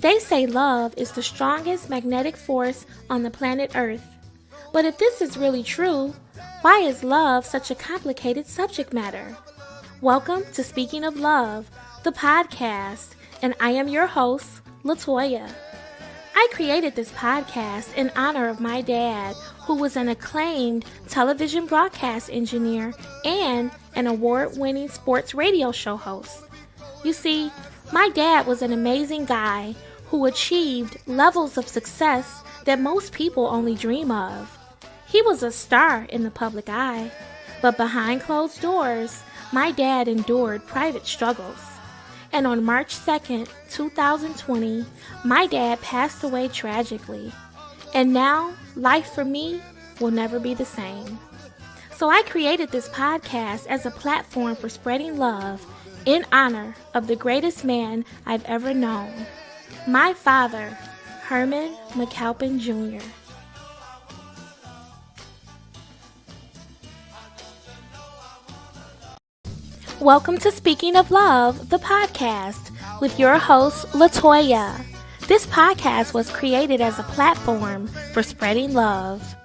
They say love is the strongest magnetic force on the planet Earth. But if this is really true, why is love such a complicated subject matter? Welcome to Speaking of Love, the podcast, and I am your host, Latoya. I created this podcast in honor of my dad, who was an acclaimed television broadcast engineer and an award-winning sports radio show host. You see, my dad was an amazing guy who achieved levels of success that most people only dream of. He was a star in the public eye, but behind closed doors, my dad endured private struggles. And on March 2nd, 2020, my dad passed away tragically. And now, life for me will never be the same. So I created this podcast as a platform for spreading love in honor of the greatest man I've ever known, my father, Herman McAlpin Jr. Welcome to Speaking of Love, the podcast, with your host, Latoya. This podcast was created as a platform for spreading love.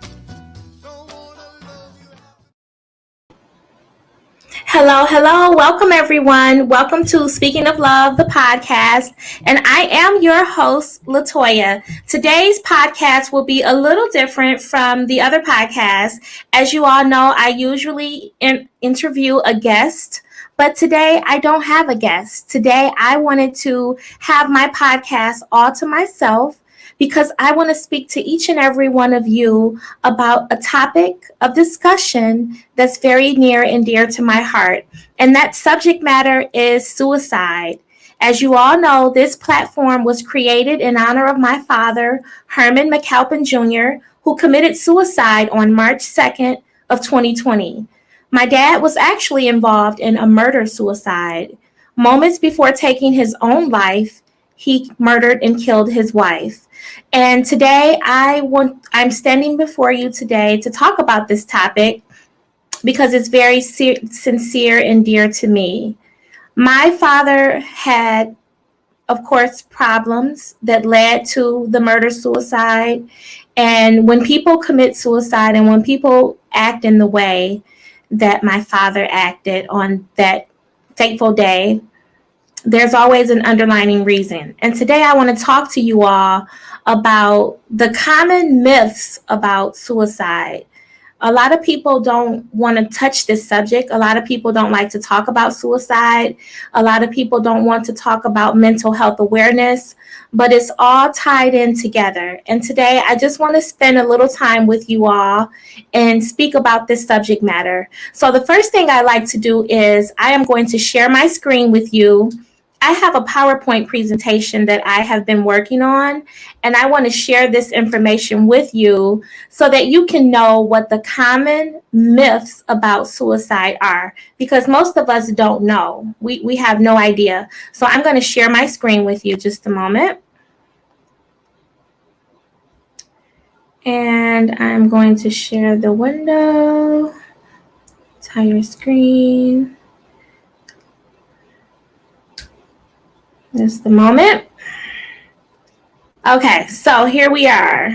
Hello, welcome everyone. Welcome to Speaking of Love, the podcast, and I am your host, Latoya. Today's podcast will be a little different from the other podcasts. As you all know, I usually interview a guest, but today I don't have a guest. Today I wanted to have my podcast all to myself because I want to speak to each and every one of you about a topic of discussion that's very near and dear to my heart. And that subject matter is suicide. As you all know, this platform was created in honor of my father, Herman McAlpin Jr., who committed suicide on March 2nd of 2020. My dad was actually involved in a murder-suicide. Moments before taking his own life, he murdered and killed his wife. And today I'm standing before you today to talk about this topic because it's very sincere and dear to me. My father had, of course, problems that led to the murder-suicide. And when people commit suicide and when people act in the way that my father acted on that fateful day, there's always an underlying reason. And today I want to talk to you all about the common myths about suicide. A lot of people don't want to touch this subject. A lot of people don't like to talk about suicide. A lot of people don't want to talk about mental health awareness, but it's all tied in together. And today I just want to spend a little time with you all and speak about this subject matter. So the first thing I like to do is I am going to share my screen with you. I have a PowerPoint presentation that I have been working on, and I want to share this information with you so that you can know what the common myths about suicide are, because most of us don't know. We have no idea. So I'm going to share my screen with you just a moment. And I'm going to share the window, entire screen. Just a moment. Okay, so here we are.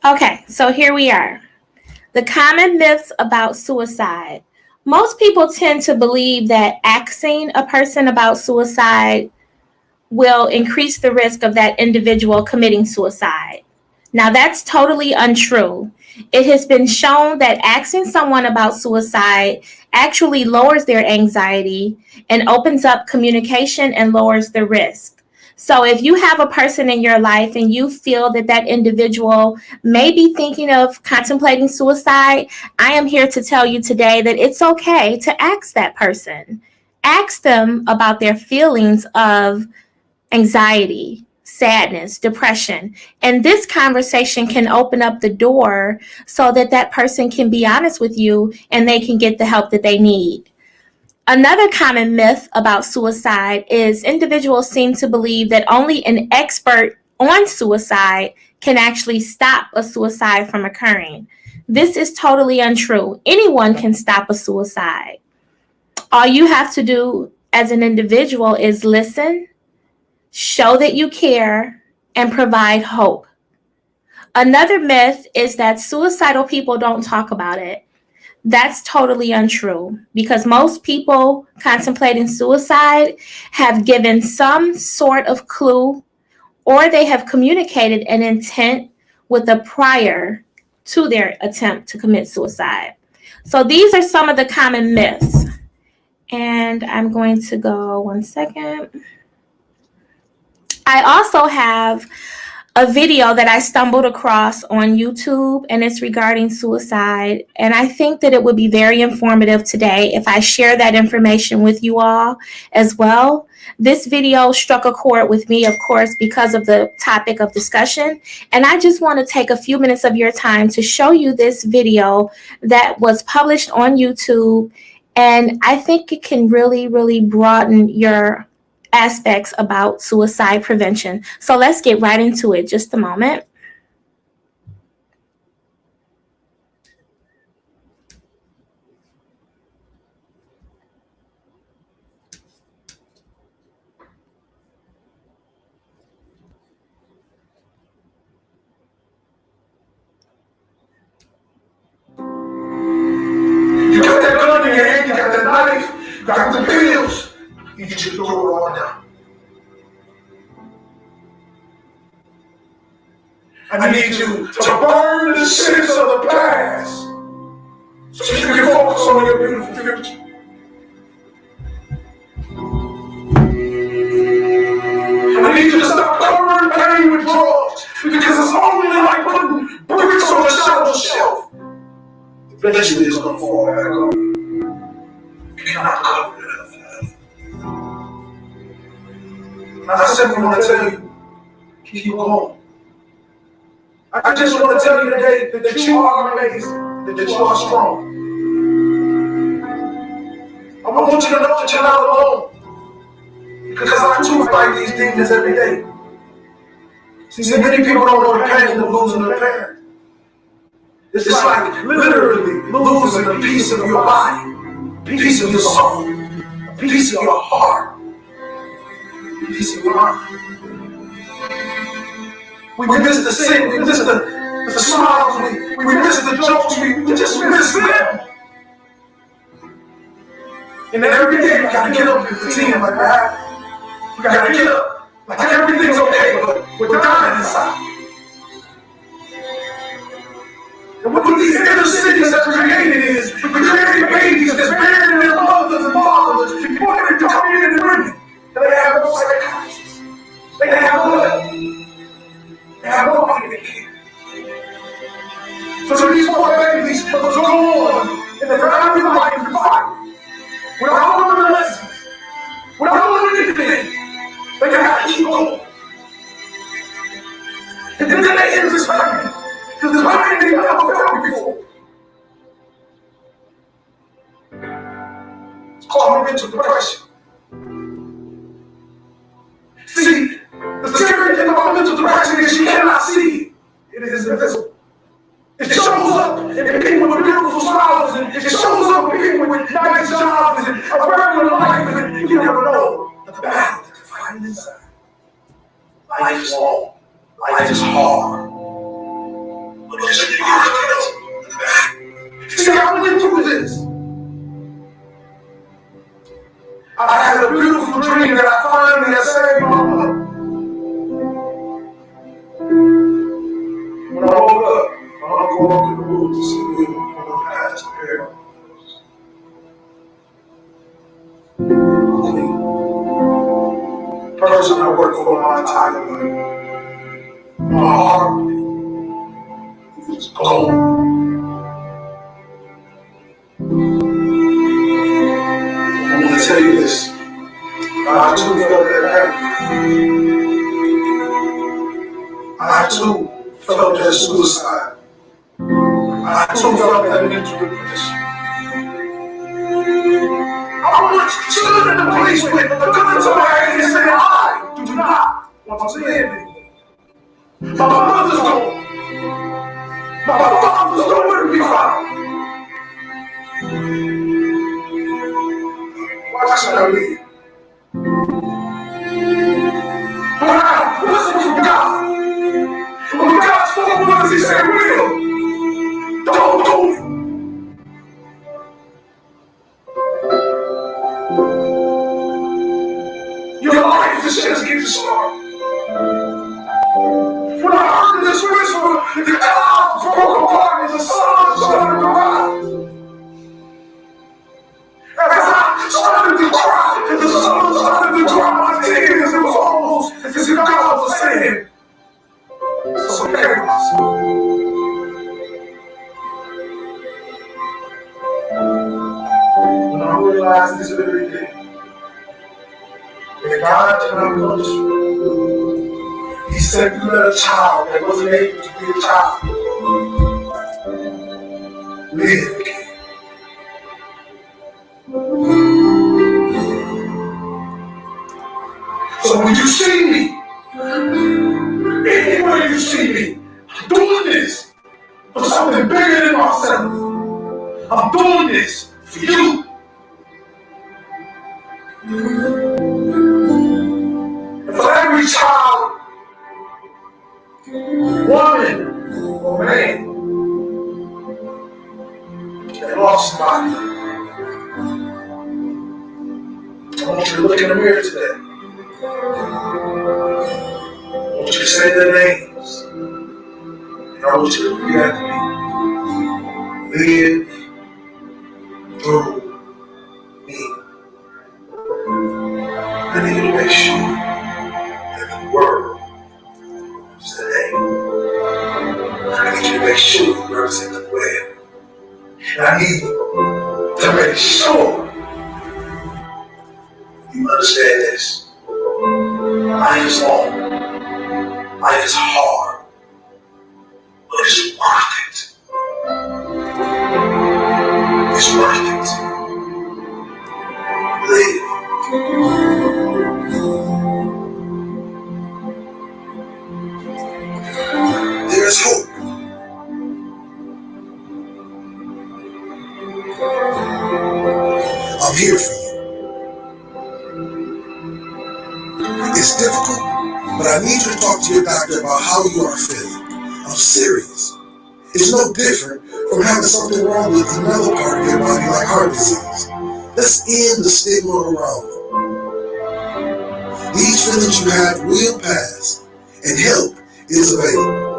Okay, so here we are. The common myths about suicide. Most people tend to believe that asking a person about suicide will increase the risk of that individual committing suicide. Now, that's totally untrue. It has been shown that asking someone about suicide actually lowers their anxiety and opens up communication and lowers the risk. So if you have a person in your life and you feel that that individual may be thinking of contemplating suicide, I am here to tell you today that it's okay to ask that person. Ask them about their feelings of anxiety, sadness, depression. And this conversation can open up the door so that that person can be honest with you and they can get the help that they need. Another common myth about suicide is individuals seem to believe that only an expert on suicide can actually stop a suicide from occurring. This is totally untrue. Anyone can stop a suicide. All you have to do as an individual is listen, show that you care, and provide hope. Another myth is that suicidal people don't talk about it. That's totally untrue because most people contemplating suicide have given some sort of clue or they have communicated an intent with a prior to their attempt to commit suicide. So these are some of the common myths. And I'm going to go 1 second. I also have a video that I stumbled across on YouTube, and it's regarding suicide. And I think that it would be very informative today if I share that information with you all as well. This video struck a chord with me, of course, because of the topic of discussion. And I just want to take a few minutes of your time to show you this video that was published on YouTube. And I think it can really, really broaden your aspects about suicide prevention. So let's get right into it. Just a moment. You got that gun in your hand, you got that knife, you got the pills, you just throw it all down. I need you to burn the sins of the past so you can focus on your beautiful future. I need you to stop covering pain with drugs because it's only like putting bricks on a shallow shelf. Eventually it's going to fall back on you. You cannot cover it up. I simply want to tell you, keep going. I just want to tell you today that you are amazing, that you are strong. I want you to know that you're not alone. Because I too fight these demons every day. See, many people don't know the pain of losing a parent. It's just like literally losing a piece of your body, a piece of your soul, a piece of your heart, a piece of your mind. We miss the sin, we miss the smiles, we miss the jokes, we just miss them. And every day we gotta get up and pretend like that. We gotta get up like everything's okay, but we're dying inside. And what these inner cities have created is, we created babies that's buried in their mothers and fathers before they come in and women. And they have no psychiatrists. They have blood. They have nobody they care. So these poor babies must go on in the family life and fight. Without learning the lessons. Without learning anything. They gotta keep going. And then they end this pain. Because this pain they never felt before. It's called mental depression. See, the scary thing about mental depression is you cannot see it. It is invisible. It shows up in people with beautiful smiles, and it shows up in people with nice jobs and a regular life, and you never know the battle that's fighting inside. Life is long. Life is hard. But there's a purpose in the back. See, I went through this. I had a beautiful dream that I finally had saved my mother. When I woke up, my uncle walked in the woods to see me from the past parents. The person I worked for my entire life. My heart was gone. I want to tell you this. I too felt that pain. I too felt that suicide. I too felt that mental depression. I once stood in the place with a gun to my head and said, I do not want to live anymore. My mother's gone. My father was nowhere to be found. Why should I leave? But I listened from God. When God spoke with us, He said, "Will, don't do it." Your life is just getting started. When I heard this whisper, the clouds broke apart and the sun started to rise. As I started to cry, and the sun started to dry my tears, it was almost as if God was saying, "So carry myself." When I realized this very day that God did not punish me, He simply let a child that wasn't able to be a child live again. So when you see me, anywhere you see me, I'm doing this for something bigger than myself. I'm doing this for you. And for every child, woman, or man that lost somebody, I want you to look in the mirror today. I want you to say their names. And I want you to repeat after me. Live through me. I need you to make sure that the word is the name. I need you to make sure you represent the word. And I need you to make sure you understand this. Life is long. Life is hard. But it's worth it. It's worth it. Live. There is hope. I'm here for you. It's difficult, but I need you to talk to your doctor about how you are feeling. I'm serious. It's no different from having something wrong with another part of your body like heart disease. Let's end the stigma around it. These feelings you have will pass, and help is available.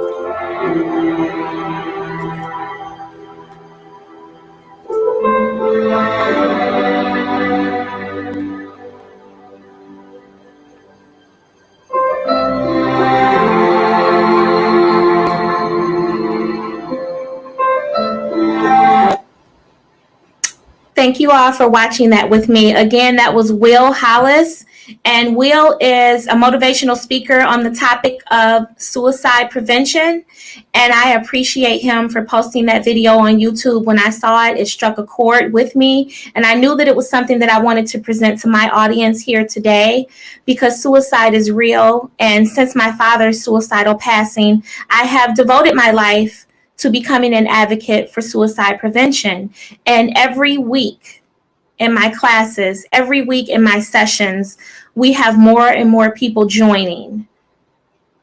Thank you all for watching that with me. Again, that was Will Hollis. And Will is a motivational speaker on the topic of suicide prevention. And I appreciate him for posting that video on YouTube. When I saw it, it struck a chord with me. And I knew that it was something that I wanted to present to my audience here today, because suicide is real. And since my father's suicidal passing, I have devoted my life to becoming an advocate for suicide prevention. And every week in my classes, every week in my sessions, we have more and more people joining.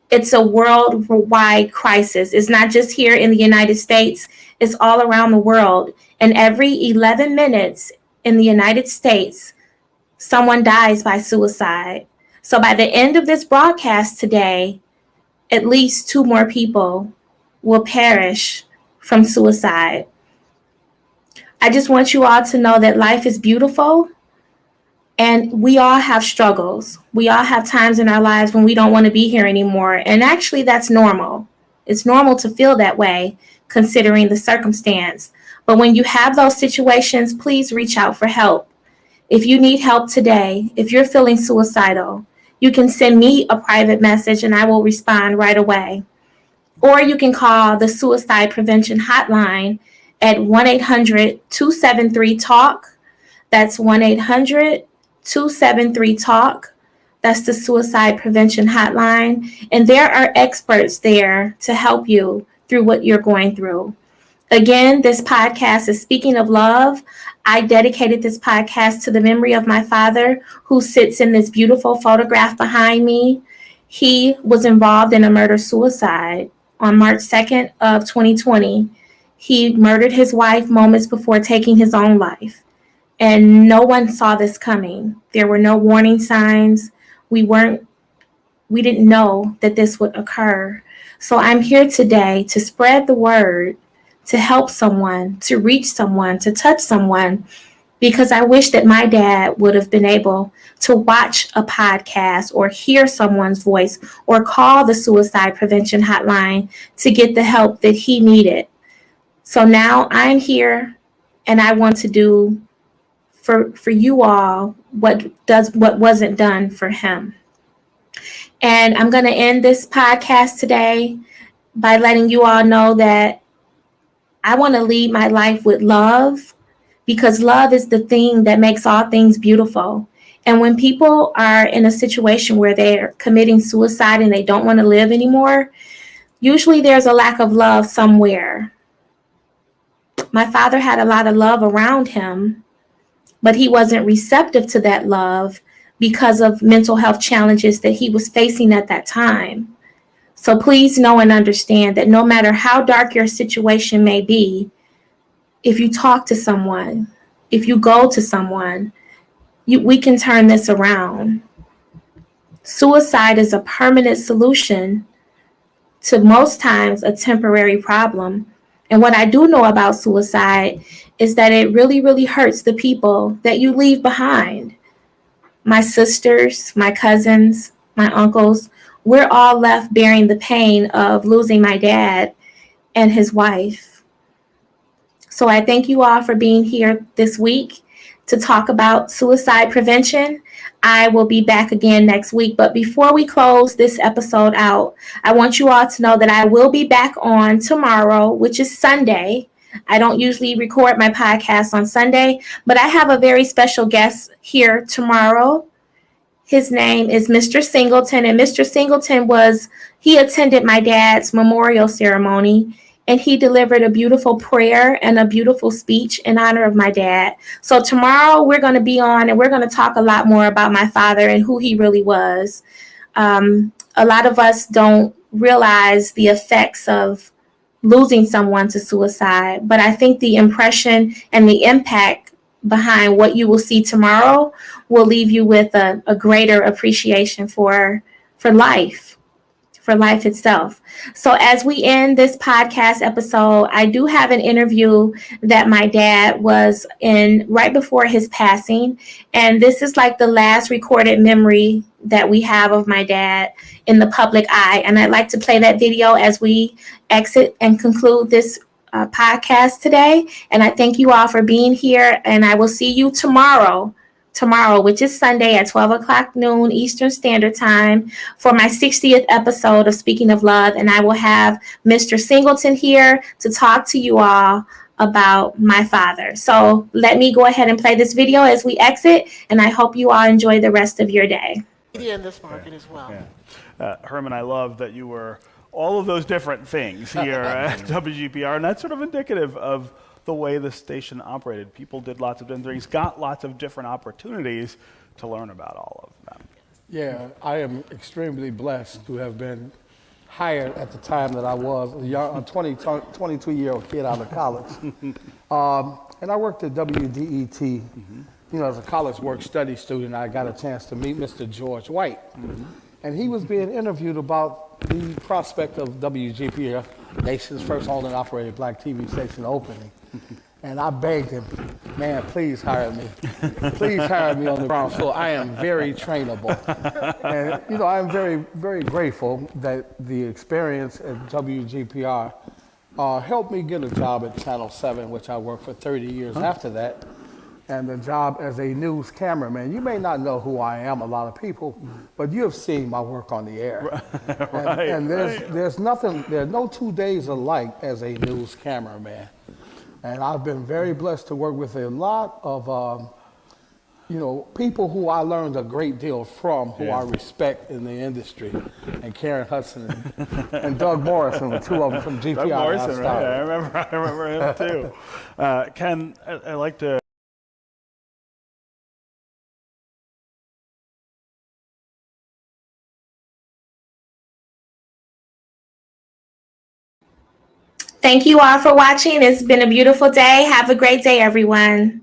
It's a worldwide crisis. It's not just here in the United States, it's all around the world. And every 11 minutes in the United States, someone dies by suicide. So by the end of this broadcast today, at least 2 more people will perish from suicide. I just want you all to know that life is beautiful, and we all have struggles. We all have times in our lives when we don't want to be here anymore. And actually, that's normal. It's normal to feel that way, considering the circumstance. But when you have those situations, please reach out for help. If you need help today, if you're feeling suicidal, you can send me a private message and I will respond right away. Or you can call the Suicide Prevention Hotline at 1-800-273-TALK. That's 1-800-273-TALK. That's the Suicide Prevention Hotline. And there are experts there to help you through what you're going through. Again, this podcast is Speaking of Love. I dedicated this podcast to the memory of my father, who sits in this beautiful photograph behind me. He was involved in a murder-suicide on March 2nd of 2020. He murdered his wife moments before taking his own life. And no one saw this coming. There were no warning signs. We didn't know that this would occur. So I'm here today to spread the word, to help someone, to reach someone, to touch someone, because I wish that my dad would have been able to watch a podcast or hear someone's voice or call the suicide prevention hotline to get the help that he needed. So now I'm here and I want to do for you all what wasn't done for him. And I'm going to end this podcast today by letting you all know that I want to lead my life with love, because love is the thing that makes all things beautiful. And when people are in a situation where they're committing suicide and they don't want to live anymore, usually there's a lack of love somewhere. My father had a lot of love around him, but he wasn't receptive to that love because of mental health challenges that he was facing at that time. So please know and understand that no matter how dark your situation may be, if you talk to someone, if you go to someone, we can turn this around. Suicide is a permanent solution to most times a temporary problem. And what I do know about suicide is that it really, really hurts the people that you leave behind. My sisters, my cousins, my uncles, we're all left bearing the pain of losing my dad and his wife. So I thank you all for being here this week to talk about suicide prevention. I will be back again next week. But before we close this episode out, I want you all to know that I will be back on tomorrow, which is Sunday. I don't usually record my podcast on Sunday, but I have a very special guest here tomorrow. His name is Mr. Singleton, and Mr. Singleton he attended my dad's memorial ceremony, and he delivered a beautiful prayer and a beautiful speech in honor of my dad. So tomorrow we're going to be on and we're going to talk a lot more about my father and who he really was. A lot of us don't realize the effects of losing someone to suicide, but I think the impression and the impact behind what you will see tomorrow will leave you with a greater appreciation for life itself. So as we end this podcast episode, I do have an interview that my dad was in right before his passing. And this is like the last recorded memory that we have of my dad in the public eye. And I'd like to play that video as we exit and conclude this podcast today. And I thank you all for being here. And I will see you tomorrow, which is Sunday at 12 o'clock noon Eastern Standard Time, for my 60th episode of Speaking of Love. And I will have Mr. Singleton here to talk to you all about my father. So let me go ahead and play this video as we exit. And I hope you all enjoy the rest of your day. In this market as well. Yeah. Herman, I love that you were all of those different things here at WGPR, and that's sort of indicative of the way the station operated. People did lots of different things, got lots of different opportunities to learn about all of them. Yeah, I am extremely blessed to have been hired at the time that I was a 22-year-old kid out of college. And I worked at WDET. You know, as a college work-study student, I got a chance to meet Mr. George White. And he was being interviewed about the prospect of WGPR, nation's first owned and operated black TV station, opening. And I begged him, man, please hire me. Please hire me on the ground floor. I am very trainable. And, you know, I'm very, very grateful that the experience at WGPR helped me get a job at Channel 7, which I worked for 30 years after that, and the job as a news cameraman. You may not know who I am, a lot of people, but you have seen my work on the air. And there's no 2 days alike as a news cameraman. And I've been very blessed to work with a lot of people who I learned a great deal from, who I respect in the industry, and Karen Hudson and Doug Morrison, the two of them from GPI. Doug Morrison, right? I remember him too. Ken, I'd like to. Thank you all for watching. It's been a beautiful day. Have a great day, everyone.